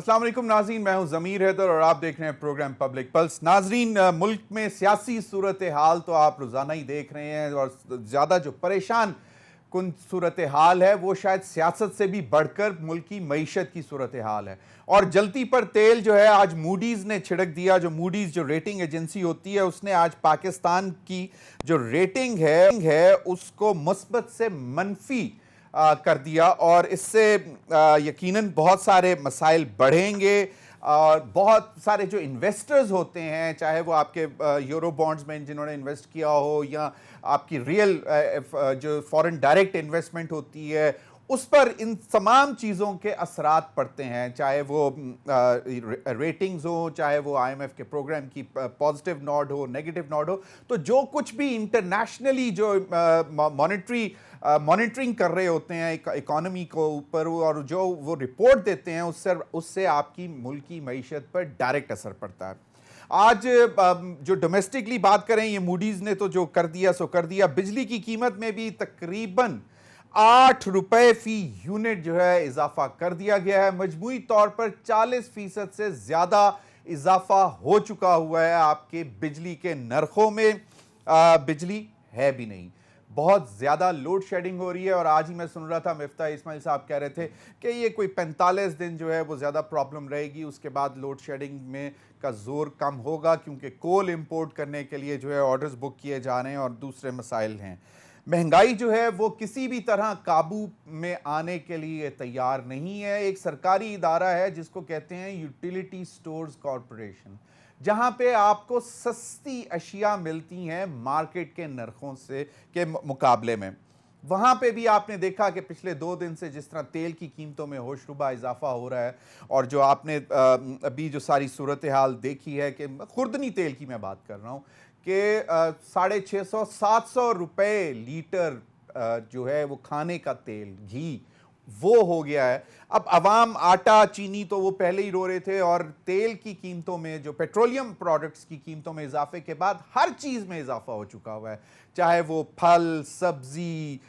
अस्सलाम वालेकुम नाज़रीन, मैं हूं ज़मीर हैदर और आप देख रहे हैं प्रोग्राम पब्लिक पल्स। नाज़रीन, मुल्क में सियासी सूरत हाल तो आप रोज़ाना ही देख रहे हैं और ज़्यादा जो परेशान कुन सूरत हाल है वो शायद सियासत से भी बढ़कर मुल्क की मईशत की सूरत हाल है। और जलती पर तेल जो है आज मूडीज़ ने छिड़क दिया। जो मूडीज़ जो रेटिंग एजेंसी होती है उसने आज पाकिस्तान की जो रेटिंग है उसको मुस्बत से मनफी कर दिया और इससे यकीनन बहुत सारे मसाइल बढ़ेंगे और बहुत सारे जो इन्वेस्टर्स होते हैं, चाहे वो आपके यूरो बॉन्ड्स में जिन्होंने इन्वेस्ट किया हो या आपकी रियल जो फॉरेन डायरेक्ट इन्वेस्टमेंट होती है, उस पर इन तमाम चीज़ों के असरात पड़ते हैं, चाहे वो रेटिंग्स हो, चाहे वो आईएमएफ के प्रोग्राम की पॉजिटिव नोट हो, नेगेटिव नोट हो। तो जो कुछ भी इंटरनेशनली जो मॉनिटरिंग कर रहे होते हैं इकोनॉमी को ऊपर और जो वो रिपोर्ट देते हैं उससे आपकी मुल्क की मईशत पर डायरेक्ट असर पड़ता है। आज जो डोमेस्टिकली बात करें, ये मूडीज ने तो जो कर दिया सो कर दिया। बिजली की कीमत में भी तकरीबन 8 रुपए फी यूनिट जो है इजाफा कर दिया गया है। मजमूई तौर पर 40% से ज्यादा इजाफा हो चुका हुआ है आपके बिजली के नरखों में। बिजली है भी नहीं, बहुत ज़्यादा लोड शेडिंग हो रही है। और आज ही मैं सुन रहा था मिफ्ता इस्माइल साहब कह रहे थे कि ये कोई 45 दिन जो है वो ज़्यादा प्रॉब्लम रहेगी, उसके बाद लोड शेडिंग में का जोर कम होगा क्योंकि कोल इंपोर्ट करने के लिए जो है ऑर्डर्स बुक किए जा रहे हैं और दूसरे मसाइल हैं। महंगाई जो है वो किसी भी तरह काबू में आने के लिए तैयार नहीं है। एक सरकारी इदारा है जिसको कहते हैं यूटिलिटी स्टोर्स कॉरपोरेशन, जहां पे आपको सस्ती अशिया मिलती हैं मार्केट के नरखों से के मुकाबले में। वहां पे भी आपने देखा कि पिछले 2 दिन से जिस तरह तेल की कीमतों में होशरुबा इजाफा हो रहा है और जो आपने अभी जो सारी सूरत हाल देखी है कि खुर्दनी तेल की मैं बात कर रहा हूं कि 650-700 रुपए लीटर जो है वो खाने का तेल घी वो हो गया है। अब अवाम आटा चीनी तो वो पहले ही रो रहे थे और तेल की कीमतों में, जो पेट्रोलियम प्रोडक्ट्स की कीमतों में इजाफे के बाद हर चीज में इजाफा हो चुका हुआ है, चाहे वो फल सब्जी,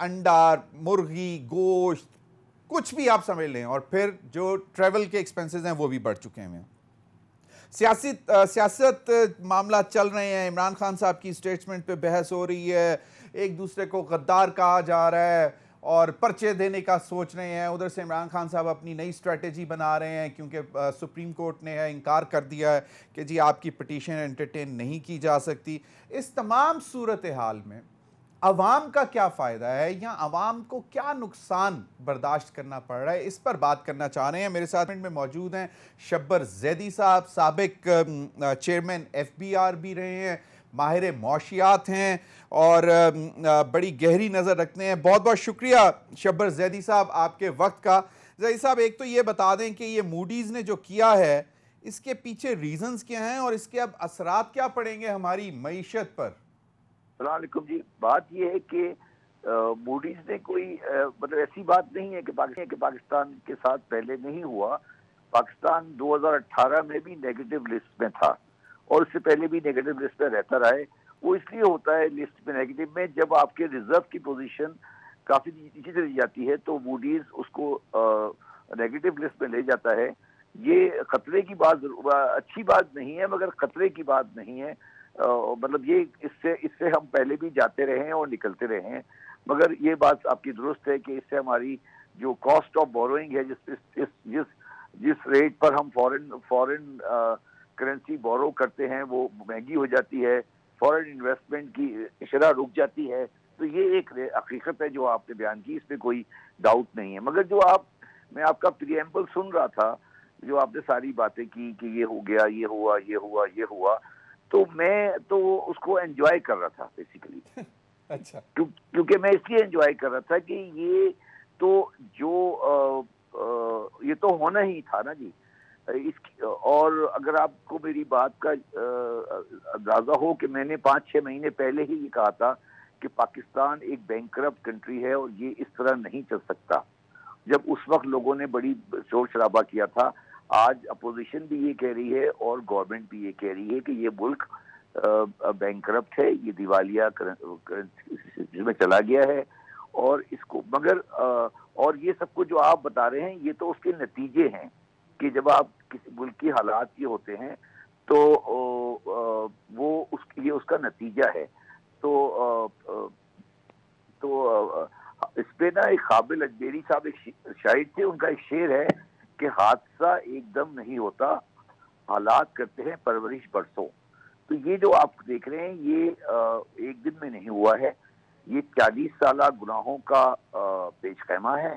अंडा, मुर्गी, गोश्त, कुछ भी आप समझ लें। और फिर जो ट्रेवल के एक्सपेंसेस हैं वो भी बढ़ चुके हैं। सियासत मामला चल रहे हैं। इमरान खान साहब की स्टेटमेंट पे बहस हो रही है, एक दूसरे को गद्दार कहा जा रहा है और पर्चे देने का सोच रहे हैं। उधर से इमरान खान साहब अपनी नई स्ट्रेटेजी बना रहे हैं क्योंकि सुप्रीम कोर्ट ने इनकार कर दिया है कि जी आपकी पिटीशन एंटरटेन नहीं की जा सकती। इस तमाम सूरत हाल में अवाम का क्या फ़ायदा है या अवाम को क्या नुकसान बर्दाश्त करना पड़ रहा है, इस पर बात करना चाह रहे हैं। मेरे साथ में मौजूद हैं शब्बर जैदी साहब, साबिक चेयरमैन एफबीआर भी रहे हैं, माहिर मौशियात हैं और बड़ी गहरी नज़र रखते हैं। बहुत बहुत शुक्रिया शब्बर जैदी साहब आपके वक्त का। जैदी साहब, एक तो ये बता दें कि ये मूडीज़ ने जो किया है इसके पीछे रीजंस क्या हैं और इसके अब असरात क्या पड़ेंगे हमारी मईशत पर? सलामकुम जी, बात यह है कि मूडीज ने कोई मतलब ऐसी बात नहीं है कि पाकिस्तान के साथ पहले नहीं हुआ। पाकिस्तान 2018 में भी नेगेटिव लिस्ट में था और उससे पहले भी नेगेटिव लिस्ट में रहता रहा है। वो इसलिए होता है लिस्ट में नेगेटिव में, जब आपके रिजर्व की पोजीशन काफी नीचे चली जाती है तो मूडीज उसको नेगेटिव लिस्ट में ले जाता है। ये खतरे की बात, अच्छी बात नहीं है मगर खतरे की बात नहीं है। मतलब ये इससे हम पहले भी जाते रहे हैं और निकलते रहे हैं, मगर ये बात आपकी दुरुस्त है कि इससे हमारी जो कॉस्ट ऑफ बोरोइंग है, जिस रेट पर हम फॉरेन करेंसी बोरो करते हैं वो महंगी हो जाती है, फॉरेन इन्वेस्टमेंट की शरह रुक जाती है। तो ये एक हकीकत है जो आपने बयान की, इसमें कोई डाउट नहीं है। मगर जो मैं आपका प्रीएम्बल सुन रहा था, जो आपने सारी बातें की कि ये हो गया, ये हुआ, ये हुआ, ये हुआ, तो मैं तो उसको एंजॉय कर रहा था बेसिकली। अच्छा। क्योंकि मैं इसलिए एंजॉय कर रहा था कि ये तो ये तो होना ही था ना जी। और अगर आपको मेरी बात का अंदाजा हो कि मैंने 5-6 महीने पहले ही ये कहा था कि पाकिस्तान एक बैंकरप्ट कंट्री है और ये इस तरह नहीं चल सकता। जब उस वक्त लोगों ने बड़ी शोर शराबा किया था। आज अपोजिशन भी ये कह रही है और गवर्नमेंट भी ये कह रही है कि ये मुल्क बैंकरप्ट है, ये दिवालिया में चला गया है और इसको मगर और ये सब कुछ जो आप बता रहे हैं ये तो उसके नतीजे हैं कि जब आप किसी मुल्क की हालात ये होते हैं तो ये उसका नतीजा है। तो इस पे ना एक काबिल अजमेरी साहब एक शायर थे, उनका एक शेर है कि हादसा एकदम नहीं होता, हालात करते हैं परवरिश बरसों। तो ये जो आप देख रहे हैं ये एक दिन में नहीं हुआ है, ये 40 साल गुनाहों का पेशखैमा है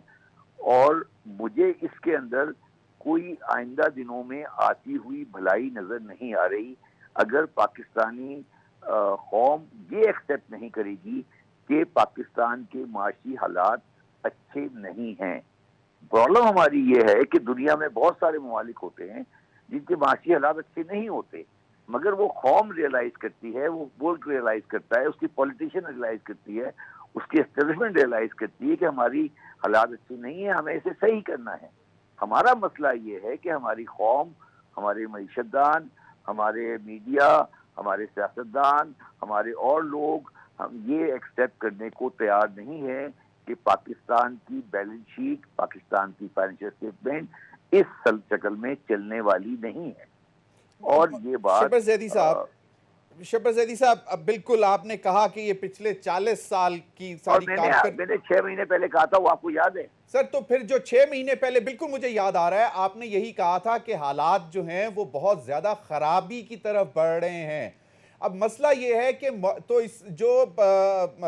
और मुझे इसके अंदर कोई आइंदा दिनों में आती हुई भलाई नजर नहीं आ रही अगर पाकिस्तानी कौम ये एक्सेप्ट नहीं करेगी कि पाकिस्तान के माशी हालात अच्छे नहीं हैं। प्रॉब्लम हमारी ये है कि दुनिया में बहुत सारे ममालिक होते हैं जिनके माशी हालात अच्छे नहीं होते, मगर वो कौम रियलाइज करती है, वो मुल्क रियलाइज करता है, उसकी पॉलिटिशियन रियलाइज करती है, उसकी एस्टेब्लिशमेंट रियलाइज करती है कि हमारी हालात अच्छी नहीं है, हमें इसे सही करना है। हमारा मसला ये है कि हमारी कौम, हमारे मईशतदान, हमारे मीडिया, हमारे सियासतदान, हमारे और लोग हम ये एक्सेप्ट करने को तैयार नहीं है कि पाकिस्तान की बैलेंस शीट, पाकिस्तान की फाइनेंशियल स्टेटमेंट इस शक्ल में चलने वाली नहीं है। और ये बात शब्बर ज़ैदी साहब, अब बिल्कुल आपने कहा कि ये पिछले 40 साल की सारी मैंने 6 महीने पहले कहा था, वो आपको याद है सर? तो फिर जो 6 महीने पहले, बिल्कुल मुझे याद आ रहा है, आपने यही कहा था कि हालात जो हैं वो बहुत ज्यादा खराबी की तरफ बढ़ रहे हैं। अब मसला ये है कि तो इस जो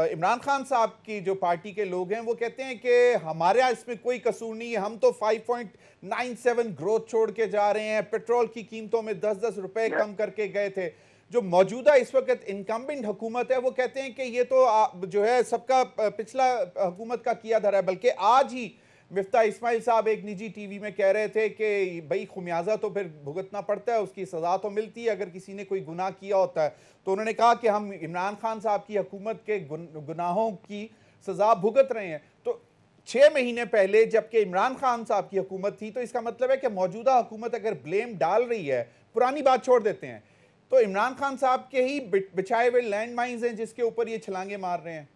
इमरान खान साहब की जो पार्टी के लोग हैं वो कहते हैं कि हमारे इसमें कोई कसूर नहीं है, हम तो 5.97 ग्रोथ छोड़ के जा रहे हैं, पेट्रोल की कीमतों में 10-10 रुपए कम करके गए थे। जो मौजूदा इस वक्त इनकम्बेंट हुकूमत है वो कहते हैं कि ये तो जो है सबका पिछला हुकूमत का किया धरा है। बल्कि आज ही मिफ्ता इस्माइल साहब एक निजी टीवी में कह रहे थे कि भाई खुमियाजा तो फिर भुगतना पड़ता है, उसकी सजा तो मिलती है अगर किसी ने कोई गुनाह किया होता है। तो उन्होंने कहा कि हम इमरान खान साहब की हुकूमत के गुनाहों की सजा भुगत रहे हैं। तो 6 महीने पहले जबकि इमरान खान साहब की हुकूमत थी, तो इसका मतलब है कि मौजूदा हुकूमत अगर ब्लेम डाल रही है, पुरानी बात छोड़ देते हैं, तो इमरान खान साहब के ही बिछाए हुए लैंड माइन्स हैं जिसके ऊपर ये छलांगे मार रहे हैं।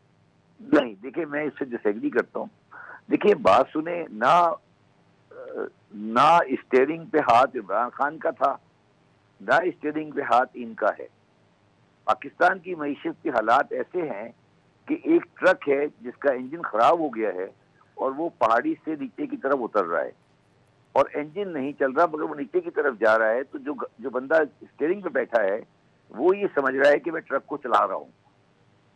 नहीं, देखिए मैं इससे डिसएग्री करता हूँ। देखिए बात सुने ना स्टीयरिंग पे हाथ इमरान खान का था, ना स्टीयरिंग पे हाथ इनका है। पाकिस्तान की मईशत के हालात ऐसे हैं कि एक ट्रक है जिसका इंजन खराब हो गया है और वो पहाड़ी से नीचे की तरफ उतर रहा है और इंजन नहीं चल रहा मगर वो नीचे की तरफ जा रहा है। तो जो बंदा स्टीयरिंग पे बैठा है वो ये समझ रहा है कि मैं ट्रक को चला रहा हूँ।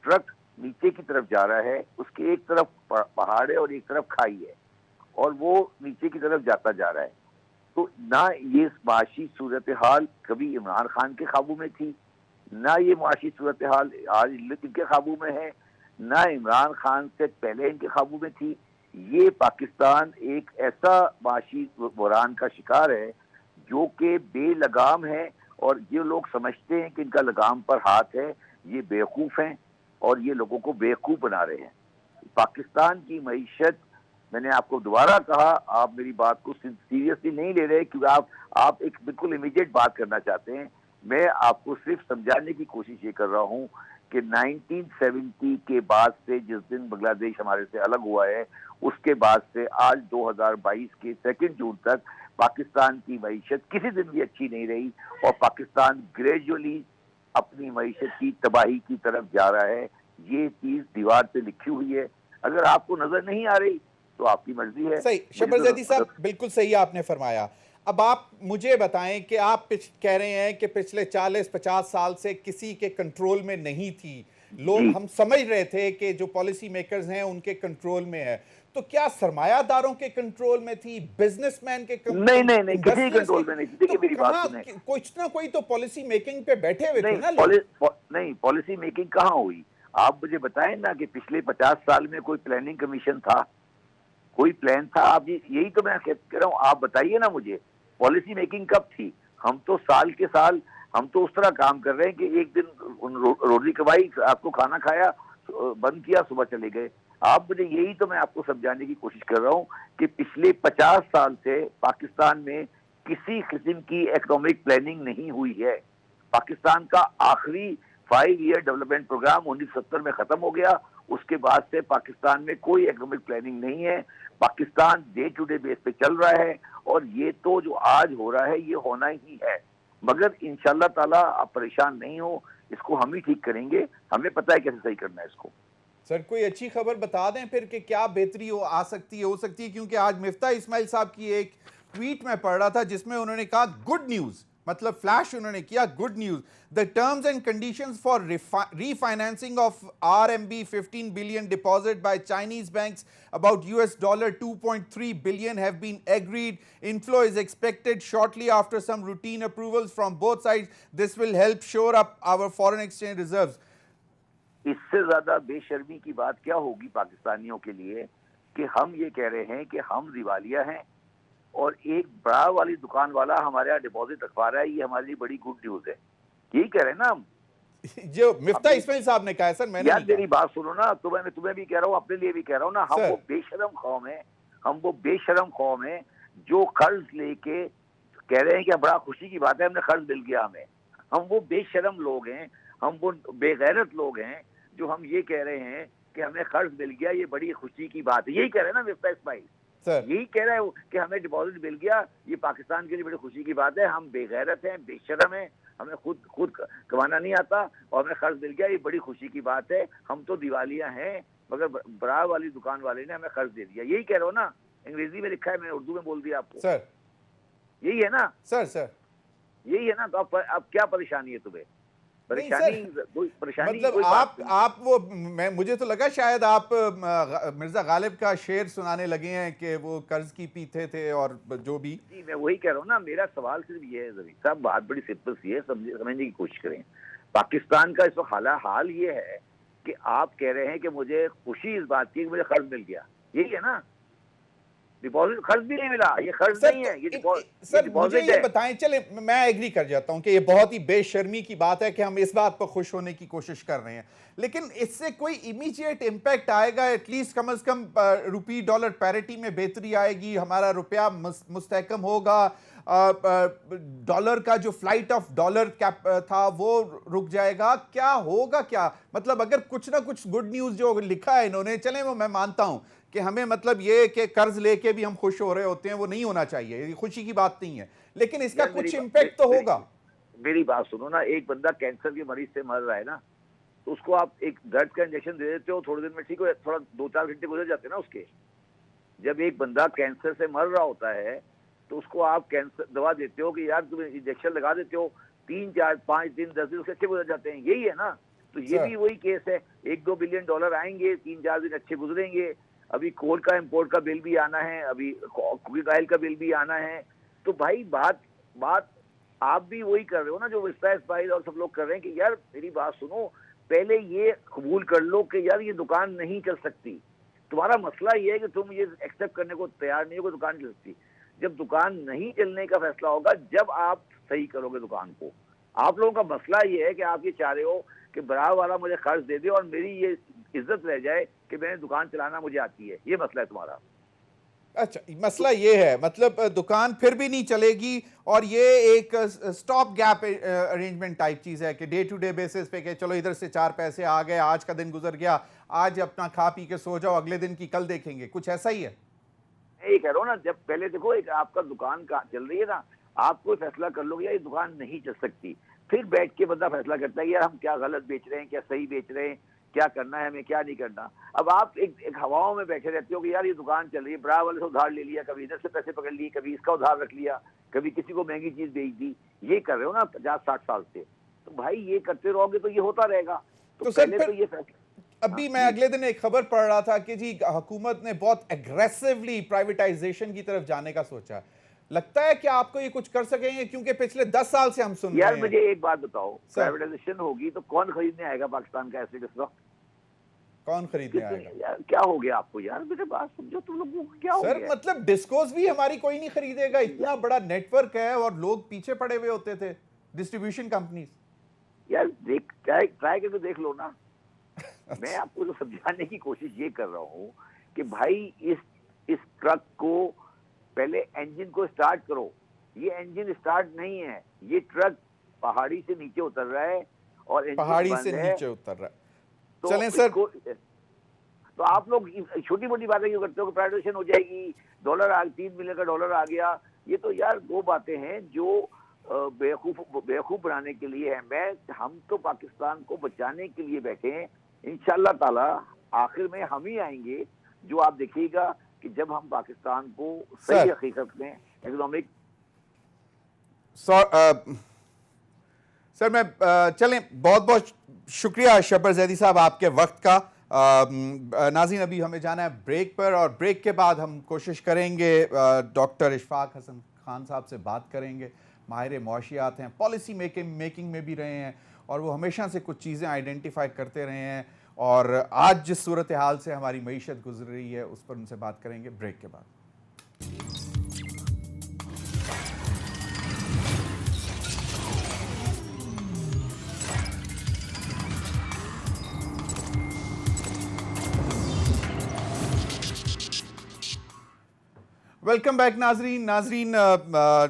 ट्रक नीचे की तरफ जा रहा है, उसके एक तरफ पहाड़ है और एक तरफ खाई है और वो नीचे की तरफ जाता जा रहा है। तो ना ये माशी सूरत हाल कभी इमरान खान के काबू में थी, ना ये माशी सूरत हाल आज इनके काबू में है, ना इमरान खान से पहले इनके काबू में थी। ये पाकिस्तान एक ऐसा माशी बुरान का शिकार है जो कि बेलगाम है और ये लोग समझते हैं कि इनका लगाम पर हाथ है, ये बेवकूफ हैं और ये लोगों को बेवकूफ बना रहे हैं। पाकिस्तान की मईशत, मैंने आपको दोबारा कहा, आप मेरी बात को सीरियसली नहीं ले रहे क्योंकि आप एक बिल्कुल इमीडिएट बात करना चाहते हैं। मैं आपको सिर्फ समझाने की कोशिश ये कर रहा हूं कि 1970 के बाद से, जिस दिन बांग्लादेश हमारे से अलग हुआ है, उसके बाद से आज 2022 के 2 जून तक पाकिस्तान की मईशत किसी दिन भी अच्छी नहीं रही और पाकिस्तान ग्रेजुअली अपनी मईशत की तबाही की तरफ जा रहा है। ये चीज दीवार पे लिखी हुई है, अगर आपको नजर नहीं आ रही तो आपकी मर्जी है। सही शब्बर ज़ैदी साहब, बिल्कुल सही आपने फरमाया। अब आप मुझे बताएं कि आप कह रहे हैं कि पिछले 40-50 साल से किसी के कंट्रोल में नहीं थी, लोग हम समझ रहे थे कि जो पॉलिसी मेकर्स हैं उनके कंट्रोल में है। तो क्या सरमायादारों के कंट्रोल में थी, बिजनेसमैन के नहीं, किसी कंट्रोल में नहीं थी। देखिए मेरी बात सुने, कुछ ना कोई तो पॉलिसी मेकिंग पे बैठे हुए थे ना लोग। नहीं, पॉलिसी मेकिंग कहाँ हुई? आप मुझे बताएं ना कि पिछले 50 साल में कोई प्लानिंग कमीशन था, कोई प्लान था? आप यही तो मैं कह रहा हूँ, आप बताइए ना मुझे पॉलिसी मेकिंग कब थी? हम तो साल के साल हम तो उस तरह काम कर रहे हैं कि एक दिन रोटी कमाई, आपको खाना खाया, बंद किया, सुबह चले गए। आप मुझे यही तो मैं आपको समझाने की कोशिश कर रहा हूँ कि पिछले 50 साल से पाकिस्तान में किसी किस्म की इकोनॉमिक प्लानिंग नहीं हुई है। पाकिस्तान का आखिरी 5 ईयर डेवलपमेंट प्रोग्राम 1970 में खत्म हो गया उसके बाद से पाकिस्तान में कोई इकोनॉमिक प्लानिंग नहीं है। Pakistan day to day base पे चल रहा है और ये तो जो आज हो रहा है ये होना ही है, मगर इंशाल्लाह ताला आप परेशान नहीं हो, इसको हम ही ठीक करेंगे, हमें पता है कैसे सही करना है इसको। सर कोई अच्छी खबर बता दें फिर कि क्या बेहतरी आ सकती है, क्योंकि आज मिफ्ता इस्माइल साहब की एक ट्वीट में पढ़ रहा था जिसमें उन्होंने कहा गुड न्यूज, मतलब फ्लैश उन्होंने किया good news, the terms and conditions for refinancing of RMB 15 billion deposit by Chinese banks about $2.3 billion have been agreed. Inflow is expected shortly after some routine approvals from both sides. This will help shore up our foreign exchange reserves. इससे ज्यादा बेशर्मी की बात क्या होगी पाकिस्तानियों के लिए कि हम ये कह रहे हैं कि हम दिवालिया हैं और एक बड़ा वाली दुकान वाला हमारे यहाँ डिपॉजिट रखवा रहा है, ये हमारे लिए बड़ी गुड न्यूज है। यही कह रहे हैं ना हम, जो मिफ्ता इस्माइल साहब ने कहा है सर, मैंने यार मेरी बात सुनो ना, तुम्हें भी कह रहा हूँ, अपने लिए भी कह रहा हूँ ना, हम वो बेशरम कौम है, हम वो बेशरम कौम है जो कर्ज लेके कह रहे हैं कि बड़ा खुशी की बात है हमने कर्ज मिल गया हमें। हम वो बेशरम लोग हैं, हम वो बेगैरत लोग हैं जो हम ये कह रहे हैं कि हमें कर्ज मिल गया, ये बड़ी खुशी की बात है। यही कह रहे हैं ना मिफ्ता इस्माइल, यही कह रहे हैं कि हमें डिपॉजिट मिल गया, ये पाकिस्तान के लिए बड़ी खुशी की बात है, हम बेगैरत हैं, बेशरम हैं, हमें खुद कमाना नहीं आता और हमें कर्ज मिल गया, ये बड़ी खुशी की बात है। हम तो दिवालिया हैं मगर बड़ा वाली दुकान वाले ने हमें कर्ज दे दिया। यही कह रहे हो ना, अंग्रेजी में लिखा है, मैंने उर्दू में बोल दिया आपको। सर यही है ना सर यही है ना, तो अब क्या परेशानी है तुम्हें? परेशानी मतलब आप वो मुझे तो लगा शायद आप मिर्जा गालिब का शेर सुनाने लगे हैं कि वो कर्ज की पीते थे और जो भी। जी मैं वही कह रहा हूँ ना, मेरा सवाल सिर्फ ये है जमीर साहब, बात बड़ी सिंपल सी है, समझने की कोशिश करें। पाकिस्तान का इस वक्त हाल ये है कि आप कह रहे हैं कि मुझे खुशी इस बात की कि मुझे कर्ज मिल गया, यही है ना, डिपॉजिट कर्ज भी नहीं मिला, ये कर्ज नहीं है, ये सर मुझे ये बताएं, चले मैं एग्री कर जाता हूं कि ये बहुत ही बेशर्मी की बात है कि हम इस बात पर खुश होने की कोशिश कर रहे हैं, लेकिन इससे कोई इमीडिएट इंपैक्ट आएगा? एटलीस्ट कम से कम रुपी डॉलर पैरिटी में बेहतरी आएगी, हमारा रुपया मुस्तहकम होगा, डॉलर का जो फ्लाइट ऑफ डॉलर कैप था वो रुक जाएगा, क्या होगा? क्या मतलब अगर कुछ ना कुछ गुड न्यूज जो लिखा है इन्होंने, चले वो मैं मानता हूं कि हमें मतलब ये कि कर्ज लेके भी हम खुश हो रहे होते हैं, वो नहीं होना चाहिए, ये खुशी की बात नहीं है, लेकिन इसका कुछ इंपैक्ट तो होगा। मेरी बात सुनो ना, एक बंदा कैंसर के मरीज से मर रहा है ना, तो उसको आप एक दर्द का इंजेक्शन दे देते हो, थोड़े दिन में ठीक हो, थोड़ा 2-4 घंटे गुजर जाते हैं ना उसके। जब एक बंदा कैंसर से मर रहा होता है तो उसको आप कैंसर दवा देते हो कि यार तुम इंजेक्शन लगा देते हो, 3-4-5 दिन 10 दिन उसके अच्छे गुजर जाते हैं, यही है ना। तो ये भी वही केस है, $1-2 बिलियन आएंगे, 3-4 दिन अच्छे गुजरेंगे, अभी कोल का इंपोर्ट का बिल भी आना है, अभी कुकिंग ऑयल का बिल भी आना है। तो भाई बात आप भी वही कर रहे हो ना जो इस्माइल और सब लोग कर रहे हैं कि यार मेरी बात सुनो, पहले ये कबूल कर लो कि यार ये दुकान नहीं चल सकती। तुम्हारा मसला ये है कि तुम ये एक्सेप्ट करने को तैयार नहीं हो कि दुकान चल सकती। जब दुकान नहीं चलने का फैसला होगा जब आप सही करोगे दुकान को। आप लोगों का मसला ये है कि आप ये चाह रहे हो कि बड़ा वाला मुझे कर्ज दे दे और मेरी ये इज्जत रह जाए कि मैंने दुकान चलाना मुझे आती है, ये मसला है तुम्हारा। अच्छा मसला ये है, मतलब दुकान फिर भी नहीं चलेगी और ये एक स्टॉप गैप अरेंजमेंट टाइप चीज है कि डे टू डे बेसिस पे कि चलो इधर से 4 पैसे आ गए, आज का दिन गुजर गया, आज अपना खा पी के सो जाओ, अगले दिन की कल देखेंगे, कुछ ऐसा ही है। ये कह रहा हूँ ना, जब पहले देखो एक आपका दुकान का चल रही है ना, आप कोई फैसला कर लोगे यार ये दुकान नहीं चल सकती, फिर बैठ के बंदा फैसला करता है यार हम क्या गलत बेच रहे हैं, क्या सही बेच रहे हैं, क्या करना है हमें, क्या नहीं करना। अब आप एक हवाओं में बैठे रहते हो कि यार ये दुकान चल रही है, बड़ा वाले से उधार ले लिया, कभी इधर से पैसे पकड़ लिए, कभी इसका उधार रख लिया, कभी किसी को महंगी चीज बेच दी, ये कर रहे हो ना 50-60 साल से। तो भाई ये करते रहोगे तो ये होता रहेगा। तो पहले तो ये फैसला। अभी मैं अगले दिन एक खबर पढ़ रहा था कि जी हुकूमत ने बहुत एग्रेसिवली प्राइवेटाइजेशन की तरफ जाने का सोचा। लगता है कि आपको ये कुछ कर सकेंगे? क्योंकि पिछले 10 साल से हम सुन रहे हैं। यार मुझे एक बात बताओ, प्राइवेटाइजेशन होगी तो कौन खरीदने आएगा पाकिस्तान का एसेट इस वक्त? कौन खरीदने आएगा? यार क्या हो गया आपको यार, मेरे बात समझो, तुम लोगों को क्या हो गया? सर मतलब डिस्कोस भी हमारी कोई नहीं खरीदेगा, इतना बड़ा नेटवर्क है और लोग पीछे पड़े हुए होते थे, डिस्ट्रीब्यूशन कंपनीज। यार देख ट्राई करके देख लो ना। मैं आपको जो समझाने की कोशिश ये कर रहा हूँ कि भाई इस ट्रक को पहले इंजन को स्टार्ट करो। ये इंजन स्टार्ट नहीं है, ये ट्रक पहाड़ी से नीचे उतर रहा है और पहाड़ी से नीचे उतर रहा है। तो चलें सर, तो आप लोग छोटी मोटी बातें क्यों करते हो कि प्राइवेटाइजेशन हो जाएगी, डॉलर 3 मिलियन का डॉलर आ गया। ये तो यार दो बातें हैं जो बेवकूफ बनाने के लिए है। हम तो पाकिस्तान को बचाने के लिए बैठे हैं। इंशाल्लाह ताला आखिर में हम ही आएंगे, जो आप देखिएगा कि जब हम पाकिस्तान को सही हकीकत में इकोनॉमिक। सर मैं चलें, बहुत बहुत शुक्रिया शब्बर जैदी साहब आपके वक्त का। नाज़रीन अभी हमें जाना है ब्रेक पर, और ब्रेक के बाद हम कोशिश करेंगे डॉक्टर इशफाक हसन खान साहब से बात करेंगे। माहिर मुआशियात हैं, पॉलिसी मेकिंग में भी रहे हैं, और वो हमेशा से कुछ चीज़ें आइडेंटिफाई करते रहे हैं, और आज जिस सूरत हाल से हमारी मईशत गुजर रही है उस पर उनसे बात करेंगे ब्रेक के बाद। वेलकम बैक नाजरीन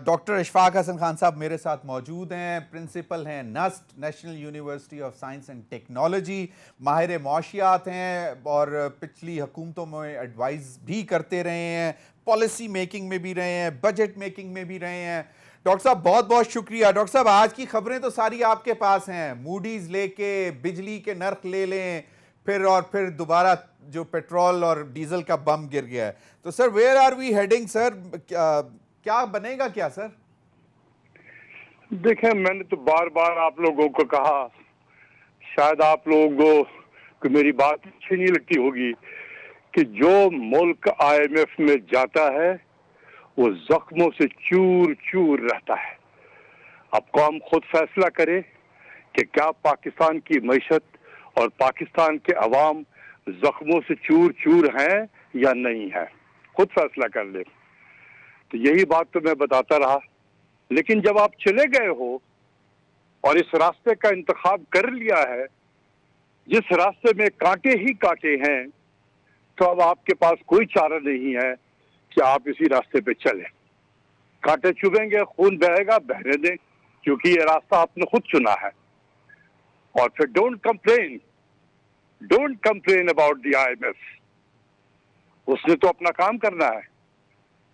डॉक्टर इशफाक हसन खान साहब मेरे साथ मौजूद हैं। प्रिंसिपल हैं NUST, national university of science and technology, माहिर मुआशियात हैं, और पिछली हुकूमतों में एडवाइस भी करते रहे हैं, पॉलिसी मेकिंग में भी रहे हैं, बजट मेकिंग में भी रहे हैं। डॉक्टर साहब बहुत बहुत शुक्रिया। डॉक्टर साहब आज की खबरें तो सारी आपके पास हैं, मूडीज़ लेके बिजली के नर्क ले लें, फिर दोबारा जो पेट्रोल और डीजल का बम गिर गया है। तो sir where are we heading sir, क्या बनेगा क्या सर? देखें, मैंने तो बार बार आप लोगों को कहा, शायद आप लोगों को मेरी बात अच्छी नहीं लगती होगी, कि जो मुल्क IMF में जाता है वो जख्मों से चूर चूर रहता है। अब कौम खुद फैसला करे कि क्या पाकिस्तान की मईशत और पाकिस्तान के अवाम जख्मों से चूर चूर हैं या नहीं है, खुद फैसला कर ले। तो यही बात तो मैं बताता रहा, लेकिन जब आप चले गए हो और इस रास्ते का इंतखाब कर लिया है, जिस रास्ते में कांटे ही कांटे हैं, तो अब आपके पास कोई चारा नहीं है कि आप इसी रास्ते पे चलें। कांटे चुभेंगे, खून बहेगा, बहने दें, क्योंकि ये रास्ता आपने खुद चुना है। और फिर don't complain about the IMF। उसने तो अपना काम करना है,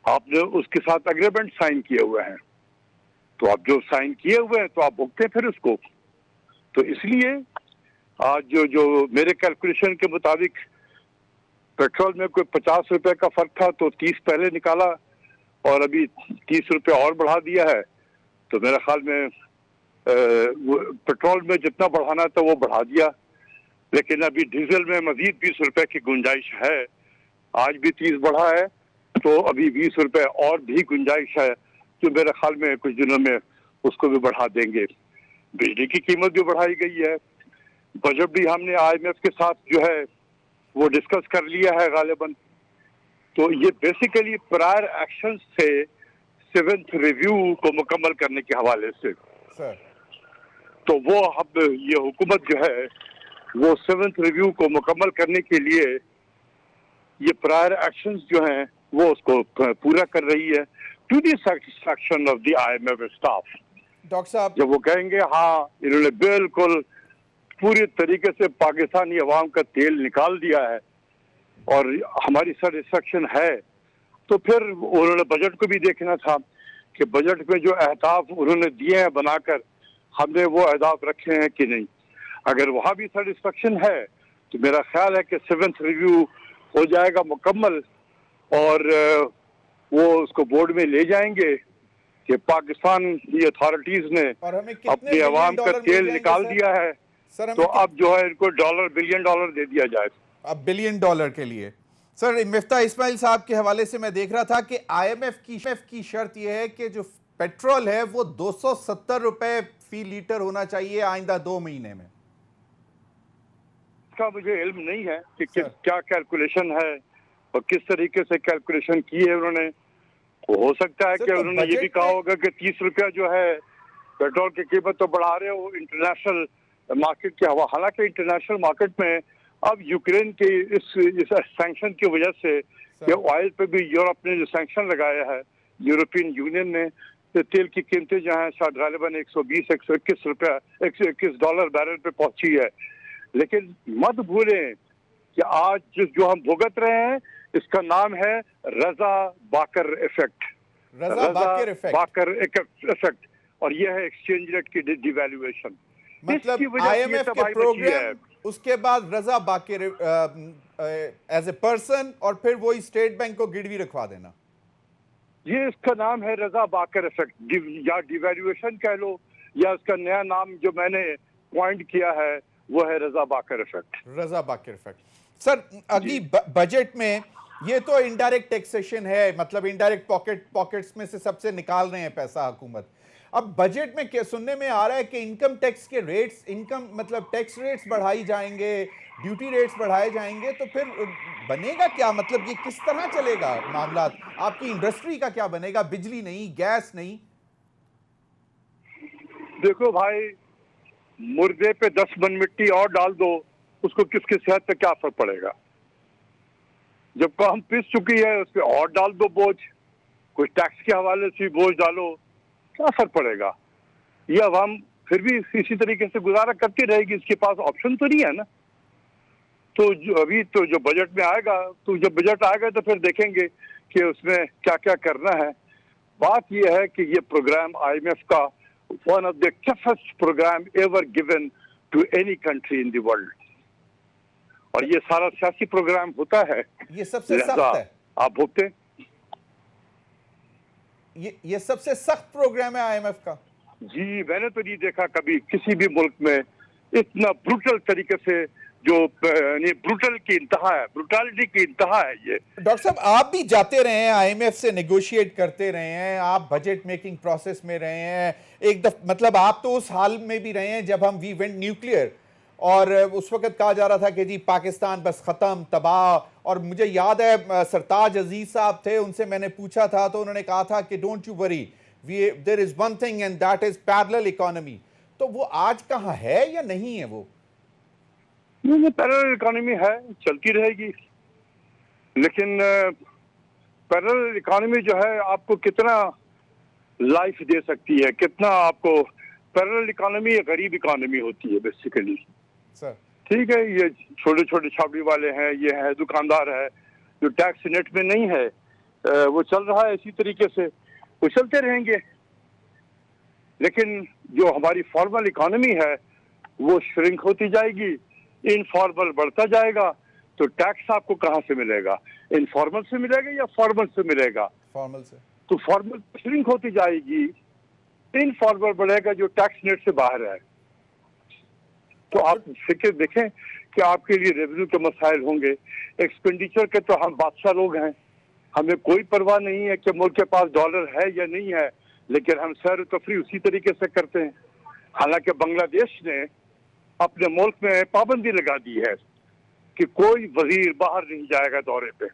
आपने उसके साथ एग्रीमेंट साइन किए हुए हैं, तो आप जो साइन किए हुए हैं तो आप भुगते फिर उसको। तो इसलिए आज जो मेरे कैलकुलेशन के मुताबिक पेट्रोल में कोई 50 रुपए का फर्क था, तो 30 पहले निकाला और अभी 30 रुपए और बढ़ा दिया है। तो मेरे ख्याल में पेट्रोल में जितना बढ़ाना था वो बढ़ा दिया, लेकिन अभी डीजल में मजीद 20 रुपए की गुंजाइश है। आज भी 30 बढ़ा है, तो अभी 20 रुपए और भी गुंजाइश है, जो मेरे ख्याल में कुछ दिनों में उसको भी बढ़ा देंगे। बिजली की कीमत भी बढ़ाई गई है। बजट भी हमने IMF के साथ जो है वो डिस्कस कर लिया है गालिबन। तो ये बेसिकली प्रायर एक्शन से 7th रिव्यू को मुकम्मल करने के हवाले से सर। तो वो अब ये हुकूमत जो है वो 7th रिव्यू को मुकम्मल करने के लिए ये प्रायर एक्शंस जो हैं वो उसको पूरा कर रही है, to the satisfaction of the IMF staff. Doctor साहब जब वो कहेंगे हाँ इन्होंने बिल्कुल पूरी तरीके से पाकिस्तानी अवाम का तेल निकाल दिया है और हमारी सेटिस्फैक्शन है, तो फिर उन्होंने बजट को भी देखना था कि बजट में जो अहदाफ उन्होंने दिए हैं बनाकर, हमने वो अहदाफ रखे हैं कि नहीं। अगर वहाँ भी सेटिस्फैक्शन है तो मेरा ख्याल है कि 7th रिव्यू हो जाएगा मुकम्मल, और वो उसको बोर्ड में ले जाएंगे कि पाकिस्तान की अथॉरिटीज ने अपने अवाम का तेल निकाल दिया है, तो अब जो है इनको बिलियन डॉलर दे दिया जाए। अब बिलियन डॉलर के लिए सर मिफ्ता इस्माइल साहब के हवाले से मैं देख रहा था कि IMF की शर्त यह है कि जो पेट्रोल है वो 270 रुपए फी लीटर होना चाहिए आइंदा 2 महीने में। इसका मुझे इल्म नहीं है कि क्या कैलकुलेशन है और किस तरीके से कैलकुलेशन की है उन्होंने। हो सकता है कि उन्होंने ये भी कहा होगा कि 30 रुपया जो है पेट्रोल की कीमत तो बढ़ा रहे हो इंटरनेशनल मार्केट के हवा। हालांकि इंटरनेशनल मार्केट में अब यूक्रेन के इस सैंक्शन की वजह से कि ऑयल पे भी यूरोप ने जो सैंक्शन लगाया है, यूरोपियन यूनियन ने, तो तेल की कीमतें जो है शायद गालिबन 120-121 रुपया $121 बैरल पे पहुंची है। लेकिन मत भूलें कि आज जो हम भुगत रहे हैं इसका नाम है रजा बाकर इफेक्ट। रजा बाकर इफेक्ट, और यह है एक्सचेंज रेट की डिवैल्यूएशन। मतलब आईएमएफ के प्रोग्राम, उसके बाद रजा बाकर एज ए पर्सन, और फिर वही स्टेट बैंक को गिरवी रखवा देना। ये इसका नाम है रजा बाकर इफेक्ट, या डिवैल्यूएशन कह लो, या इसका नया नाम जो मैंने पॉइंट किया है वो है रजा बाकर इफेक्ट। रजा बाकर इफेक्ट। सर, अगली बजट में ये तो इनडायरेक्ट टैक्सेशन है, मतलब इनडायरेक्ट पॉकेट्स में से सबसे निकाल रहे हैं पैसा हुकूमत। अब बजट में क्या सुनने में आ रहा है कि इनकम टैक्स के रेट्स, मतलब टैक्स रेट्स बढ़ाई जाएंगे, ड्यूटी रेट्स बढ़ाए जाएंगे, तो फिर बनेगा क्या? मतलब ये किस तरह चलेगा मामला? आपकी इंडस्ट्री का क्या बनेगा? बिजली नहीं, गैस नहीं। देखो भाई, मुर्दे पे 10 मन मिट्टी और डाल दो, उसको किसकी सेहत पे क्या असर पड़ेगा? जब काम पिस चुकी है उस पर और डाल दो बोझ, कुछ टैक्स के हवाले से बोझ डालो, क्या असर पड़ेगा? ये अवाम फिर भी इसी तरीके से गुजारा करती रहेगी, इसके पास ऑप्शन तो नहीं है ना। तो अभी तो जो बजट में आएगा, तो जब बजट आएगा तो फिर देखेंगे कि उसमें क्या क्या करना है। बात यह है कि ये प्रोग्राम आईएमएफ का one of the toughest programme ever given to any country in the world, और ये सारा सियासी प्रोग्राम होता है, ये सबसे सख्त है। आप भुगते, ये सबसे सख्त प्रोग्राम है आईएमएफ का। जी, मैंने तो नहीं देखा कभी किसी भी मुल्क में इतना ब्रूटल तरीके से, जो ब्रूटल की इंतहा है, ब्रूटलिटी की इंतहा है ये। डॉक्टर साहब, आप भी जाते रहे हैं, आईएमएफ से नेगोशिएट करते रहे हैं, आप बजट मेकिंग प्रोसेस में रहे हैं, मतलब आप तो उस हाल में भी रहे हैं जब हम वी वेंट न्यूक्लियर, और उस वक्त कहा जा रहा था कि जी पाकिस्तान बस खत्म, तबाह। और मुझे याद है सरताज अजीज साहब थे, उनसे मैंने पूछा था तो उन्होंने कहा था कि don't you worry, there is one thing and that is parallel economy. तो वो आज कहाँ है या नहीं है? वो नहीं, पैरेलल इकोनॉमी है, चलती रहेगी, लेकिन पैरेलल इकोनॉमी जो है आपको कितना लाइफ दे सकती है, कितना आपको। पैरेलल इकोनॉमी एक गरीब इकोनॉमी होती है बेसिकली। ठीक है, ये छोटे छोटे छावड़ी वाले हैं, ये है दुकानदार है, जो टैक्स नेट में नहीं है, वो चल रहा है इसी तरीके से, वो चलते रहेंगे। लेकिन जो हमारी फॉर्मल इकोनॉमी है वो श्रिंक होती जाएगी, इनफॉर्मल बढ़ता जाएगा। तो टैक्स आपको कहाँ से मिलेगा? इनफॉर्मल से मिलेगा या फॉर्मल से मिलेगा? फॉर्मल से। तो फॉर्मल श्रिंक होती जाएगी, इनफॉर्मल बढ़ेगा जो टैक्स नेट से बाहर है। तो आप फिक्र देखें कि आपके लिए रेवेन्यू के मसाइल होंगे, एक्सपेंडिचर के तो हम बादशाह लोग हैं, हमें कोई परवाह नहीं है कि मुल्क के पास डॉलर है या नहीं है, लेकिन हम सैर तफरी उसी तरीके से करते हैं। हालांकि बांग्लादेश ने अपने मुल्क में पाबंदी लगा दी है कि कोई वजीर बाहर नहीं जाएगा दौरे पे।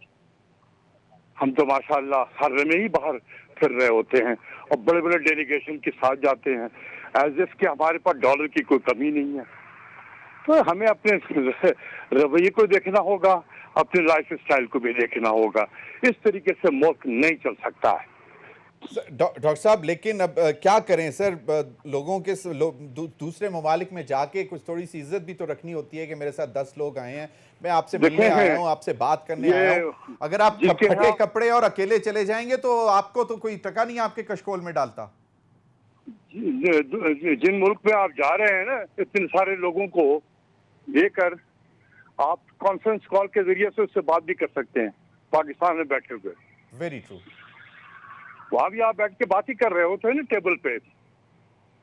हम तो माशाअल्लाह हर में ही बाहर फिर रहे होते हैं और बड़े बड़े डेलीगेशन के साथ जाते हैं, एज इफ कि हमारे पास डॉलर की कोई कमी नहीं है। तो हमें अपने रवैये को देखना होगा, अपने लाइफ स्टाइल को भी देखना होगा। इस तरीके से मुल्क नहीं चल सकता है। डॉक्टर साहब, लेकिन अब क्या करें सर, लोगों के दूसरे ममालिक में जाके कुछ थोड़ी सी इज्जत भी तो रखनी होती है कि मेरे साथ 10 लोग आए हैं, मैं आपसे मिलने आया हूँ, आपसे बात करने आया हूँ। अगर आप फटे कपड़े और अकेले चले जाएंगे तो आपको तो कोई टका नहीं आपके कशकोल में डालता। जिन मुल्क में आप जा रहे हैं ना, इतने सारे लोगों को लेकर आप कॉन्फ्रेंस कॉल के जरिए से उससे बात भी कर सकते हैं, पाकिस्तान में बैठे हुए। Very true. वहां भी आप बैठ के बात ही कर रहे हो तो है ना टेबल पे,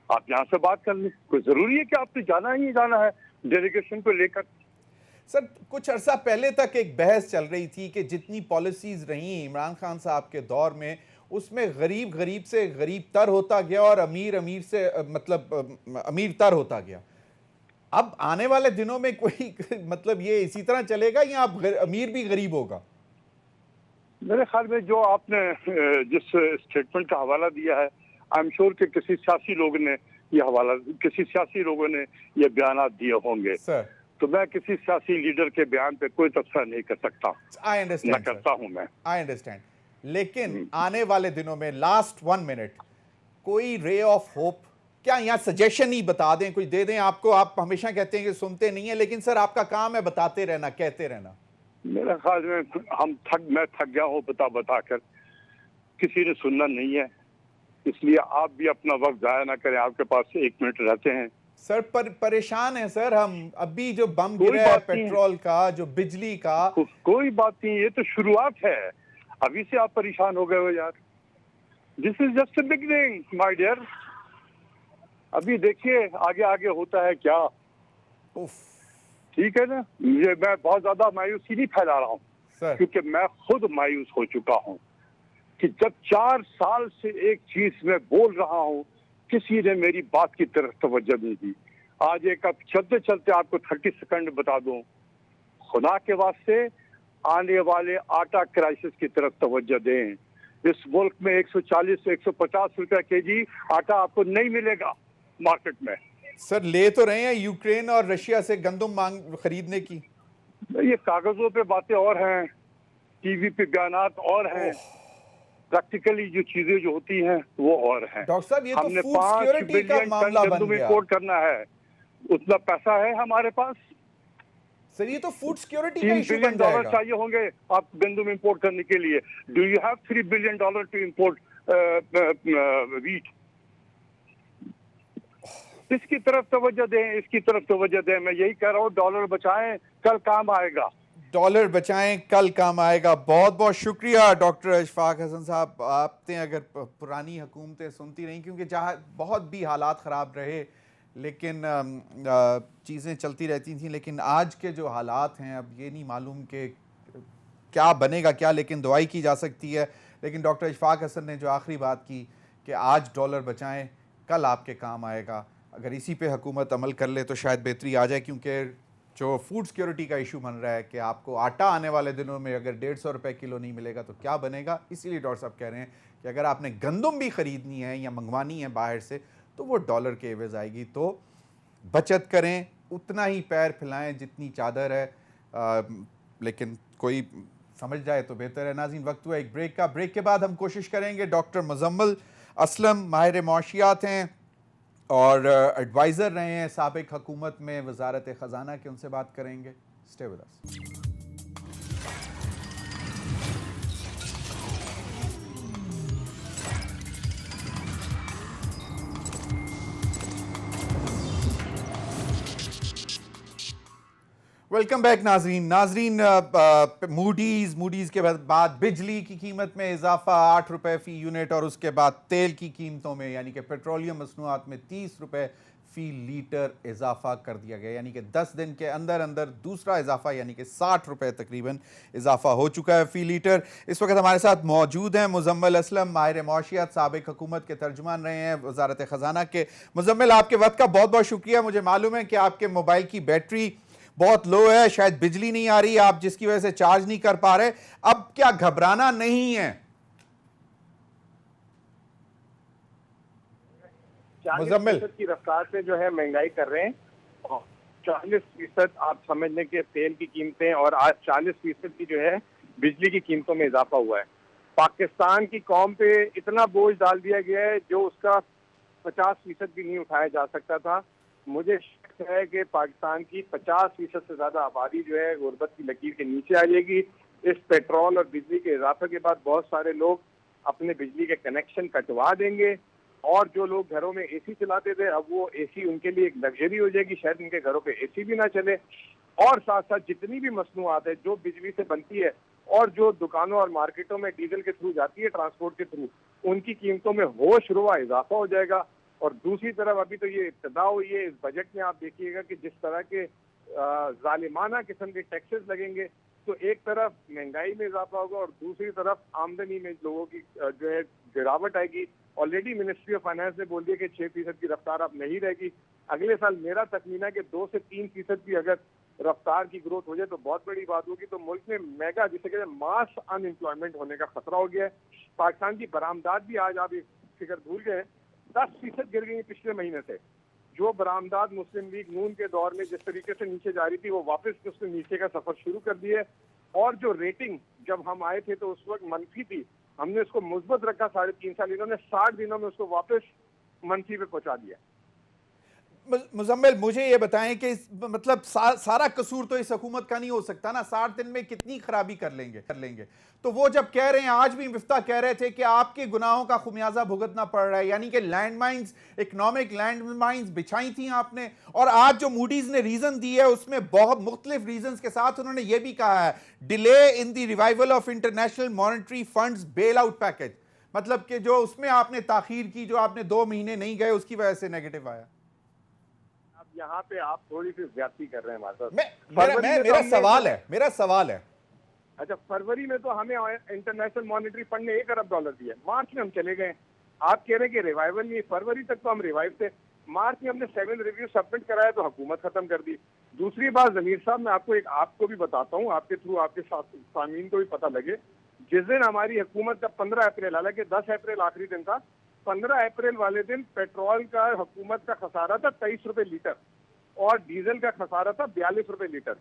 आप यहाँ से बात कर लें। कोई जरूरी है कि आपने जाना ही जाना है डेलीगेशन को लेकर। सर, कुछ अरसा पहले तक एक बहस चल रही थी कि जितनी पॉलिसीज रही इमरान खान साहब के दौर में, उसमें गरीब गरीब से गरीब तर होता गया और अमीर अमीर से मतलब अमीर तर होता गया। अब आने वाले दिनों में कोई मतलब ये इसी तरह चलेगा या अब अमीर भी गरीब होगा? मेरे ख्याल में जो आपने जिस स्टेटमेंट का हवाला दिया है, आई एम श्योर कि किसी सियासी लोगों ने ये बयान दिए होंगे। तो मैं किसी सियासी लीडर के बयान पे कोई तबसरा नहीं कर सकता। आई अंडरस्टैंड, न करता हूं मैं। I understand. लेकिन आने वाले दिनों में लास्ट 1 मिनट कोई रे ऑफ होप क्या यहाँ सजेशन ही बता दें, कुछ दे दें आपको? आप हमेशा कहते हैं कि सुनते नहीं है, लेकिन सर आपका काम है बताते रहना, कहते रहना। मेरा ख्याल में मैं थक गया हूँ बता बता कर, किसी ने सुनना नहीं है, इसलिए आप भी अपना वक्त जाया ना करें, आपके पास 1 मिनट रहते हैं। सर परेशान है सर हम, अभी जो बम गिरा है पेट्रोल का, जो बिजली का। कोई बात नहीं, ये तो शुरुआत है, अभी से आप परेशान हो गए हो यार। This is just beginning my dear, अभी देखिए आगे आगे होता है क्या। ठीक है ना, मैं बहुत ज्यादा मायूसी नहीं फैला रहा हूँ, क्योंकि मैं खुद मायूस हो चुका हूँ कि जब 4 साल से एक चीज में बोल रहा हूँ, किसी ने मेरी बात की तरफ तवज्जो नहीं दी। आज एक अब चलते चलते आपको 30 सेकंड बता दूं, खुदा के वास्ते आने वाले आटा क्राइसिस की तरफ तवज्जो दें। इस मुल्क में 140 से 150 रुपया केजी आटा आपको नहीं मिलेगा मार्केट में। सर ले तो रहे हैं यूक्रेन और रशिया से गंदम मांग खरीदने की। ये कागजों पे बातें और हैं, टीवी पे बयानात और हैं, प्रैक्टिकली जो चीजें जो होती हैं वो और हैं। डॉक्टर साहब ये तो हमने फूड 5 सिक्योरिटी का बिलियन मामला टन बन गंदम गया। इंपोर्ट करना है, उतना पैसा है हमारे पास। सर ये तो फूड सिक्योरिटी का $3 इशू बन बिलियन जाएगा। चाहिए होंगे आप गंदम इंपोर्ट करने के लिए। Do you have $3 billion to import wheat? इसकी तरफ तवज्जो दें, इसकी तरफ तवज्जो दें। मैं यही कह रहा हूँ, डॉलर बचाएं, कल काम आएगा। डॉलर बचाएं, कल काम आएगा। बहुत बहुत शुक्रिया डॉक्टर अशफाक हसन साहब। आपने अगर पुरानी हुकूमतें सुनती रहीं, क्योंकि जहाँ बहुत भी हालात ख़राब रहे, लेकिन चीज़ें चलती रहती थीं, लेकिन आज के जो हालात हैं अब ये नहीं मालूम कि क्या बनेगा क्या, लेकिन दुआई की जा सकती है। लेकिन डॉक्टर अशफाक हसन ने जो आखिरी बात की कि आज डॉलर बचाएं, कल आपके काम आएगा, अगर इसी पे हुकूमत अमल कर ले तो शायद बेहतरी आ जाए। क्योंकि जो फूड सिक्योरिटी का इशू बन रहा है कि आपको आटा आने वाले दिनों में अगर 150 रुपये किलो नहीं मिलेगा तो क्या बनेगा। इसीलिए डॉक्टर साहब कह रहे हैं कि अगर आपने गंदम भी ख़रीदनी है या मंगवानी है बाहर से तो वो डॉलर के एवज़ आएगी। तो बचत करें, उतना ही पैर फैलाएं जितनी चादर है, लेकिन कोई समझ जाए तो बेहतर है। नाज़रीन, वक्त हुआ एक ब्रेक का। ब्रेक के बाद हम कोशिश करेंगे, डॉक्टर मुज़म्मिल असलम माहिर मौशियात हैं और एडवाइज़र रहे हैं साबिक हुकूमत में वज़ारत ख़ज़ाना के, उनसे बात करेंगे। Stay with us. Welcome back नाजरीन। मूडीज़ के बाद बिजली की कीमत में इजाफा 8 रुपये फ़ी यूनिट, और उसके बाद तेल की कीमतों में यानी कि पेट्रोलियम मसनूआत में 30 रुपये फ़ी लीटर इजाफा कर दिया गया। यानी कि 10 दिन के अंदर अंदर दूसरा इजाफा, यानी कि 60 रुपये तकरीबन इजाफा हो चुका है फ़ी लीटर। इस वक्त हमारे साथ मौजूद हैं मुज़म्मिल असलम, माहिर मौशियात, साबिक हुकूमत के तर्जुमान रहे हैं वज़ारत ख़ज़ाना के। मुज़म्मिल, आपके वक्त का बहुत बहुत शुक्रिया। मुझे मालूम है कि आपके मोबाइल की बैटरी बहुत लो है, शायद बिजली नहीं आ रही, आप जिसकी वजह से चार्ज नहीं कर पा रहे। अब क्या घबराना नहीं है? मुज़म्मिल 40% की रफ्तार से जो है महंगाई कर रहे हैं, और 40% आप समझ लें कि तेल की कीमतें, और आज 40% की जो है बिजली की कीमतों में इजाफा हुआ है। पाकिस्तान की कौम पे इतना बोझ डाल दिया गया है जो उसका 50% भी नहीं उठाया जा सकता था। मुझे शक है कि पाकिस्तान की 50% से ज्यादा आबादी जो है गुर्बत की लकीर के नीचे आ जाएगी। इस पेट्रोल और बिजली के इजाफे के बाद बहुत सारे लोग अपने बिजली के कनेक्शन कटवा देंगे, और जो लोग घरों में एसी चलाते थे अब वो एसी उनके लिए एक लग्जरी हो जाएगी, शायद उनके घरों पे एसी भी ना चले। और साथ साथ जितनी भी मसनूआत है जो बिजली से बनती है और जो दुकानों और मार्केटों में डीजल के थ्रू जाती है, ट्रांसपोर्ट के थ्रू, उनकी कीमतों में होशरुबा इजाफा हो जाएगा। और दूसरी तरफ अभी तो ये इब्तदा हुई है, इस बजट में आप देखिएगा कि जिस तरह के जालिमाना किस्म के टैक्सेस लगेंगे, तो एक तरफ महंगाई में इजाफा होगा और दूसरी तरफ आमदनी में लोगों की जो है गिरावट आएगी। ऑलरेडी मिनिस्ट्री ऑफ फाइनेंस ने बोल दिया कि 6% की रफ्तार अब नहीं रहेगी। अगले साल मेरा तखमीना है कि 2 से 3% की अगर रफ्तार की ग्रोथ हो जाए तो बहुत बड़ी बात होगी। तो मुल्क में मेगा, जिसे कहते हैं मास अनएम्प्लॉयमेंट होने का खतरा हो गया है। पाकिस्तान की बरामदात भी आज आप फिक्र भूल गए, 10% गिर गई पिछले महीने से। जो बरामदात मुस्लिम लीग नून के दौर में जिस तरीके से नीचे जा रही थी, वो वापस उसने नीचे का सफर शुरू कर दिया। और जो रेटिंग जब हम आए थे तो उस वक्त मनफी थी, हमने उसको मुस्बत रखा 3.5 साल, इन्होंने 60 दिनों में उसको वापस मनफी पे पहुंचा दिया। मुजम्मिल, मुझे ये बताएं कि मतलब सारा कसूर तो इस हुकूमत का नहीं हो सकता ना। 60 दिन में कितनी खराबी कर लेंगे। तो वो जब कह रहे हैं, आज भी मिफ्ता कह रहे थे कि आपके गुनाहों का खुमियाजा भुगतना पड़ रहा है, यानी कि लैंडमाइंस, इकोनॉमिक लैंडमाइंस बिछाई थी आपने, और आज जो मूडीज ने रीजन दी है उसमें बहुत मुख्तलिफ रीजन के साथ उन्होंने ये भी कहा है, delay in the revival of international monetary funds bail out package, मतलब कि जो उसमें आपने ताखीर की, जो आपने 2 महीने नहीं गए, उसकी वजह से नेगेटिव आया। अब यहाँ पे आप थोड़ी सी ज्यादती कर रहे हैं हमारे साथ। मेरा सवाल है। अच्छा, फरवरी में तो हमें इंटरनेशनल मॉनेटरी फंड ने $1 अरब दिया, मार्च में हम चले गए। आप कह रहे हैं कि रिवाइवल नहीं, फरवरी तक तो हम रिवाइव थे, मार्च में हमने 7 रिव्यू सबमिट कराया तो हुकूमत खत्म कर दी। दूसरी बात जमीर साहब, मैं आपको भी बताता हूँ, आपके थ्रू आपके सामीन को भी पता लगे, जिस दिन हमारी हुकूमत का 15 अप्रैल, हालांकि 10 अप्रैल आखिरी दिन था, 15 अप्रैल वाले दिन पेट्रोल का हुकूमत का खसारा था 23 रुपए लीटर और डीजल का खसारा था 42 रुपए लीटर।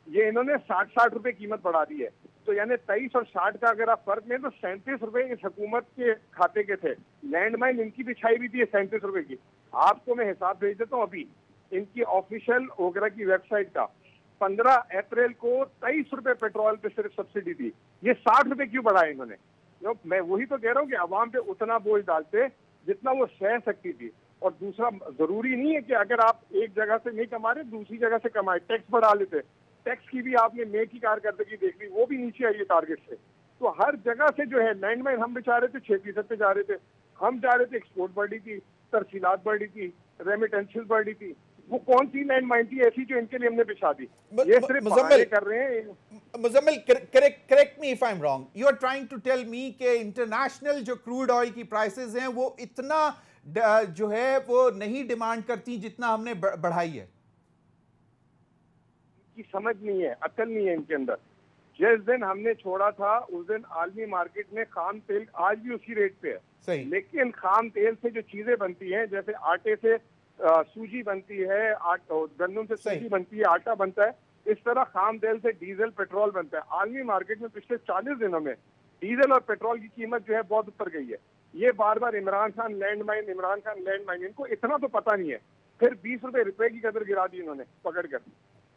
ये इन्होंने 60 रुपए कीमत बढ़ा दी है, तो यानी 23 और 60 का अगर आप फर्क में, तो 37 रुपए इस हुकूमत के खाते के थे। लैंडमाइन इनकी बिछाई भी थी 37 रुपए की। आपको मैं हिसाब भेज देता हूँ अभी, इनकी ऑफिशियल ओगरा की वेबसाइट का। 15 अप्रैल को 23 रुपए पेट्रोल पे सिर्फ सब्सिडी थी, ये 60 रुपए क्यों बढ़ाए इन्होंने? मैं वही तो कह रहा हूँ कि अवाम पे उतना बोझ डालते जितना वो सह सकती थी। और दूसरा, जरूरी नहीं है कि अगर आप एक जगह से नहीं कमा रहे दूसरी जगह से कमाए, टैक्स बढ़ा लेते। टैक्स की भी आपने मे की कारकर्दगी देख ली, वो भी नीचे आई है टारगेट से। तो हर जगह से जो है, लैंडमाइन हम बिछा रहे थे 6% पे जा रहे थे, हम जा रहे थे, एक्सपोर्ट बढ़ी थी, तरसीलात बढ़ी थी, रेमिटेंशियल बढ़ी थी। वो कौन सी लैंडमाइन थी ऐसी जो इनके लिए हमने बिछा दी? ये सिर्फ बहाने कर रहे हैं। Muzammil, correct me if I am wrong, you are trying to tell me कि इंटरनेशनल जो क्रूड ऑयल की प्राइसेस हैं वो इतना जो है वो नहीं डिमांड करती जितना हमने बढ़ाई है। की समझ नहीं है, अकल नहीं है इनके अंदर। जिस दिन हमने छोड़ा था उस दिन आलमी मार्केट में खाम तेल आज भी उसी रेट पे है। सही। लेकिन खाम तेल से जो चीजें बनती हैं, जैसे आटे से सूजी बनती है, गंदम से सूजी बनती है, आटा बनता है, इस तरह खाम तेल से डीजल पेट्रोल बनता है। आलमी मार्केट में पिछले 40 दिनों में डीजल और पेट्रोल की कीमत जो है बहुत ऊपर गई है। ये बार बार इमरान खान लैंडमाइन, इनको इतना तो पता नहीं है। फिर 20 रुपए की कदर गिरा दी इन्होंने पकड़ कर।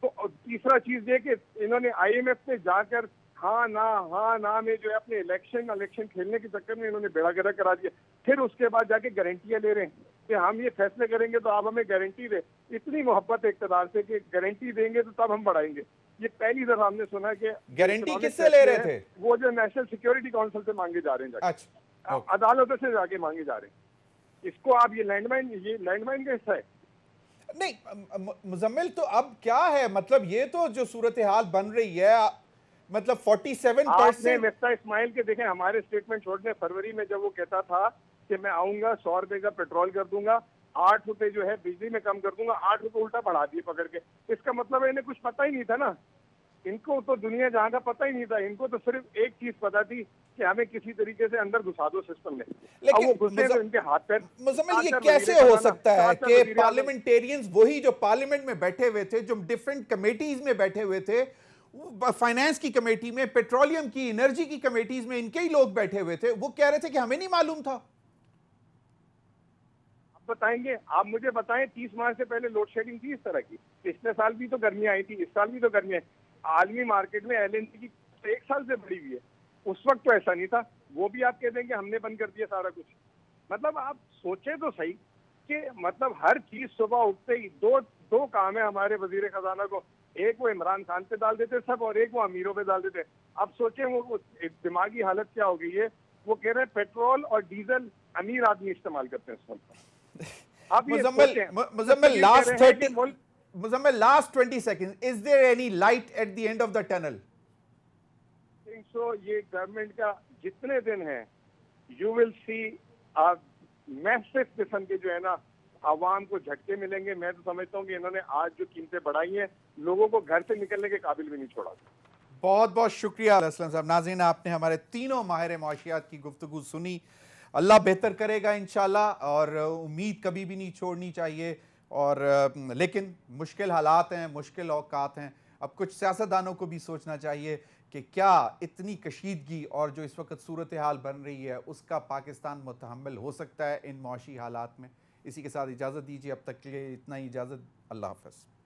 तो तीसरा चीज ये कि इन्होंने IMF में जाकर हाँ ना में जो है अपने इलेक्शन खेलने के चक्कर में इन्होंने बेड़ा गर्क करा दिया। फिर उसके बाद जाके गारंटियां ले रहे हैं कि हम ये फैसले करेंगे तो आप हमें गारंटी दे। इतनी मोहब्बत इक़्तिदार से कि गारंटी देंगे तो तब हम बढ़ाएंगे। ये पहली दफा हमने सुना कि गारंटी किससे ले रहे थे? वो जो नेशनल सिक्योरिटी काउंसिल से मांगे जा रहे हैं, अच्छा, अदालतों से जाके मांगे जा रहे हैं। इसको आप ये लैंडमाइन का हिस्सा है नहीं। मुजम्मिल, तो अब क्या है, मतलब ये तो जो सूरत हाल बन रही है, मतलब 47% मिफ्ता इस्माइल के देखें हमारे स्टेटमेंट छोड़ने, फरवरी में जब वो कहता था कि मैं आऊंगा 100 रुपए का पेट्रोल कर दूंगा, 8 रुपए जो है बिजली में कम कर दूंगा, 8 रुपए उल्टा बढ़ा दिए पकड़ के। इसका मतलब इन्हें कुछ पता ही नहीं था ना। इनको तो दुनिया जहां का पता ही नहीं था, इनको तो सिर्फ एक चीज पता थी कि हमें किसी तरीके से अंदर घुसा दो सिस्टम में। लेकिन वो घुसे तो इनके हाथ पैर। मुजम्मिल, ये कैसे हो सकता है कि पार्लियामेंटेरियंस, वही जो पार्लियामेंट में बैठे हुए थे, जो डिफरेंट कमेटीज में बैठे हुए थे, फाइनेंस की कमेटी में, पेट्रोलियम की, एनर्जी की कमेटीज में इनके ही लोग बैठे हुए थे, वो कह रहे थे कि हमें नहीं मालूम था। आप बताएंगे? आप मुझे बताएं, 30 मार्च से पहले लोड शेडिंग थी इस तरह की? पिछले साल भी तो गर्मी आई थी, इस साल भी तो गर्मी आई। आलमी मार्केट में LNG की 1 साल से बढ़ी हुई है, उस वक्त तो ऐसा नहीं था। वो भी आप कह देंगे हमने बंद कर दिया सारा कुछ। मतलब आप सोचे तो सही कि मतलब हर चीज सुबह उठते ही दो काम है हमारे वजीर खजाना को, एक वो इमरान खान पे डाल देते सब और एक वो अमीरों पे डाल देते। अब सोचे वो दिमागी हालत क्या हो गई है। वो कह रहे हैं पेट्रोल और डीजल अमीर आदमी इस्तेमाल करते हैं इस मुल्क। आप Muzammil, last 20 seconds, is there any light at the end of the tunnel? So ये गवर्नमेंट का जितने दिन है, you will see मैसिव किस्म के जो है ना आवाम को झटके मिलेंगे। मैं तो समझता हूँ कि इन्होंने आज जो कीमतें बढ़ाई हैं, लोगों को घर से निकलने के काबिल भी नहीं छोड़ा। बहुत बहुत शुक्रिया असलम साहब। नाज़रीन, आपने हमारे तीनों माहिर मुआशियात की गुफ्तगू सुनी। अल्लाह बेहतर करेगा इंशाल्लाह, और उम्मीद कभी भी नहीं छोड़नी चाहिए। और लेकिन मुश्किल हालात हैं, मुश्किल औकात हैं। अब कुछ सियासतदानों को भी सोचना चाहिए कि क्या इतनी कशीदगी और जो इस वक्त सूरत हाल बन रही है उसका पाकिस्तान मुतहम्मिल हो सकता है इन मौशी हालात में। इसी के साथ इजाज़त दीजिए, अब तक के लिए इतना ही इजाज़त, अल्लाह हाफ़िज़।